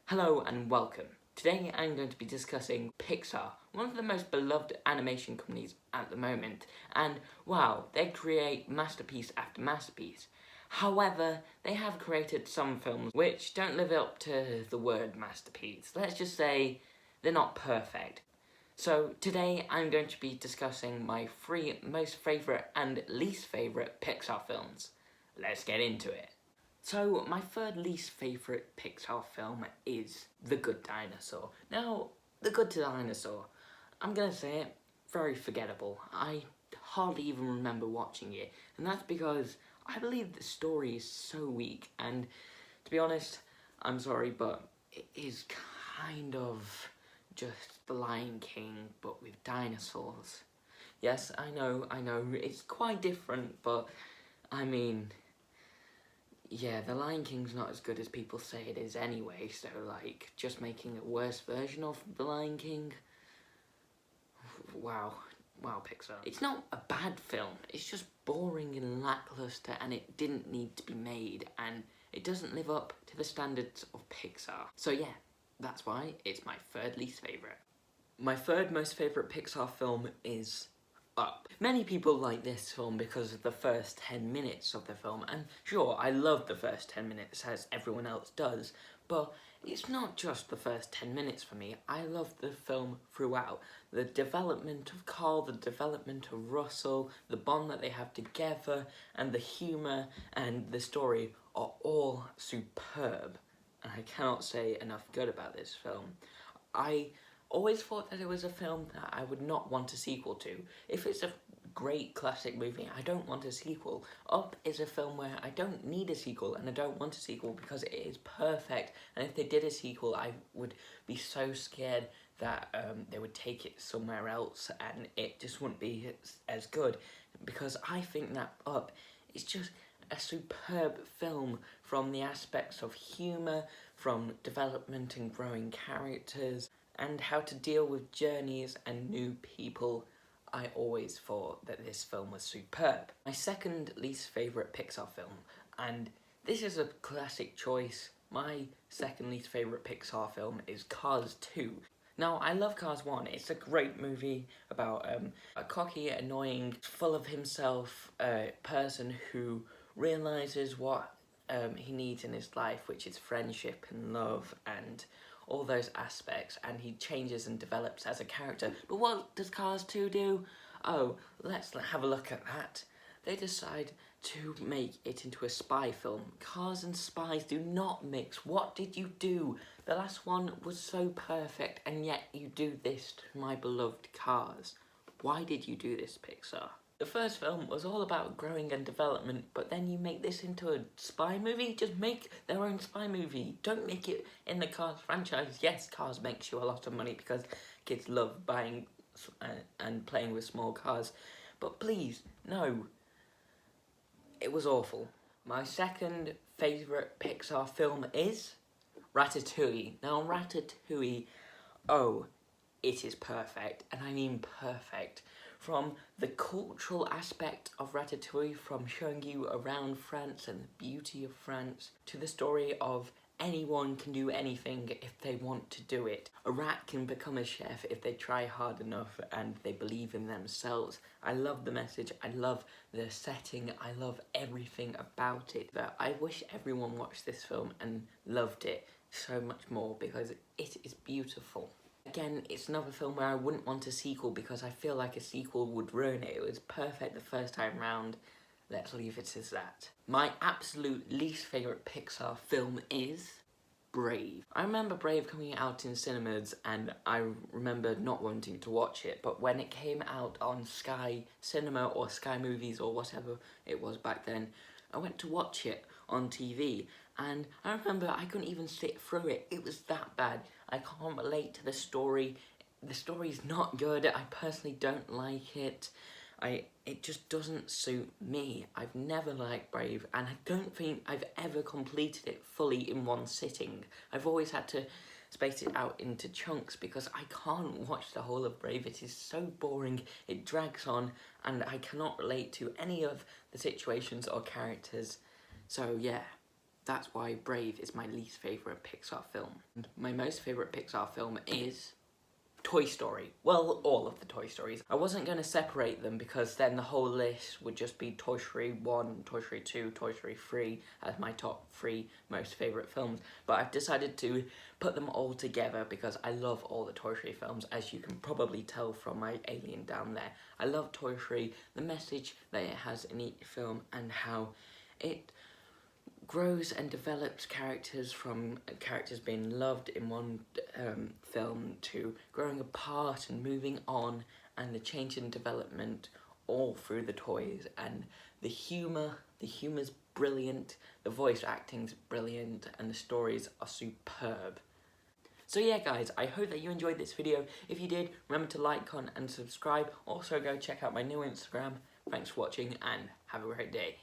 Hello and welcome. Today I'm going to be discussing Pixar, one of the most beloved animation companies at the moment, and wow, they create masterpiece after masterpiece. However, they have created some films which don't live up to the word masterpiece. Let's just say they're not perfect. So today I'm going to be discussing my three most favourite and least favourite Pixar films. Let's get into it. So, my third least favourite Pixar film is The Good Dinosaur. Now, The Good Dinosaur, I'm gonna say it, very forgettable. I hardly even remember watching it, and that's because I believe the story is so weak, and to be honest, I'm sorry, but it is kind of just The Lion King, but with dinosaurs. Yes, I know, it's quite different, but I mean, yeah, The Lion King's not as good as people say it is anyway, so, like, just making a worse version of The Lion King? Wow. Wow, Pixar. It's not a bad film, it's just boring and lackluster, and it didn't need to be made, and it doesn't live up to the standards of Pixar. So yeah, that's why it's my third least favourite. My third most favourite Pixar film is Up. Many people like this film because of the first 10 minutes of the film, and sure, I love the first 10 minutes as everyone else does, but it's not just the first 10 minutes for me. I love the film throughout. The development of Carl, the development of Russell, the bond that they have together, and the humour and the story are all superb. And I cannot say enough good about this film. I always thought that it was a film that I would not want a sequel to. If it's a great classic movie, I don't want a sequel. Up is a film where I don't need a sequel and I don't want a sequel because it is perfect. And if they did a sequel, I would be so scared that they would take it somewhere else and it just wouldn't be as good. Because I think that Up is just a superb film from the aspects of humour, from development and growing characters, and how to deal with journeys and new people. I always thought that this film was superb. My second least favourite Pixar film, and this is a classic choice, my second least favourite Pixar film is Cars 2. Now, I love Cars 1, it's a great movie about a cocky, annoying, full of himself person who realises what he needs in his life, which is friendship and love and all those aspects, and he changes and develops as a character. But what does Cars 2 do? Oh, let's have a look at that. They decide to make it into a spy film. Cars and spies do not mix. What did you do? The last one was so perfect, and yet you do this to my beloved Cars. Why did you do this, Pixar? The first film was all about growing and development, but then you make this into a spy movie? Just make their own spy movie. Don't make it in the Cars franchise. Yes, Cars makes you a lot of money because kids love buying and playing with small cars. But please, no. It was awful. My second favourite Pixar film is Ratatouille. Now, Ratatouille, oh, it is perfect, and I mean perfect. From the cultural aspect of Ratatouille, from showing you around France and the beauty of France, to the story of anyone can do anything if they want to do it. A rat can become a chef if they try hard enough and they believe in themselves. I love the message, I love the setting, I love everything about it. But I wish everyone watched this film and loved it so much more because it is beautiful. Again, it's another film where I wouldn't want a sequel because I feel like a sequel would ruin it. It was perfect the first time round. Let's leave it as that. My absolute least favourite Pixar film is Brave. I remember Brave coming out in cinemas and I remember not wanting to watch it, but when it came out on Sky Cinema or Sky Movies or whatever it was back then, I went to watch it on TV, and I remember I couldn't even sit through it. It was that bad. I can't relate to the story. The story's not good. I personally don't like it. It just doesn't suit me. I've never liked Brave, and I don't think I've ever completed it fully in one sitting. I've always had to space it out into chunks because I can't watch the whole of Brave. It is so boring, it drags on, and I cannot relate to any of the situations or characters. So yeah, That's why Brave is my least favourite Pixar film. And my most favourite Pixar film is Toy Story. Well, all of the Toy Stories. I wasn't going to separate them because then the whole list would just be Toy Story 1, Toy Story 2, Toy Story 3 as my top 3 most favourite films. But I've decided to put them all together because I love all the Toy Story films, as you can probably tell from my alien down there. I love Toy Story, the message that it has in each film, and how it grows and develops characters from characters being loved in one film to growing apart and moving on, and the change in development all through the toys. And the humor's brilliant, the voice acting's brilliant, and the stories are superb. So yeah guys, I hope that you enjoyed this video. If you did, remember to like, comment and subscribe. Also go check out my new Instagram. Thanks for watching and have a great day.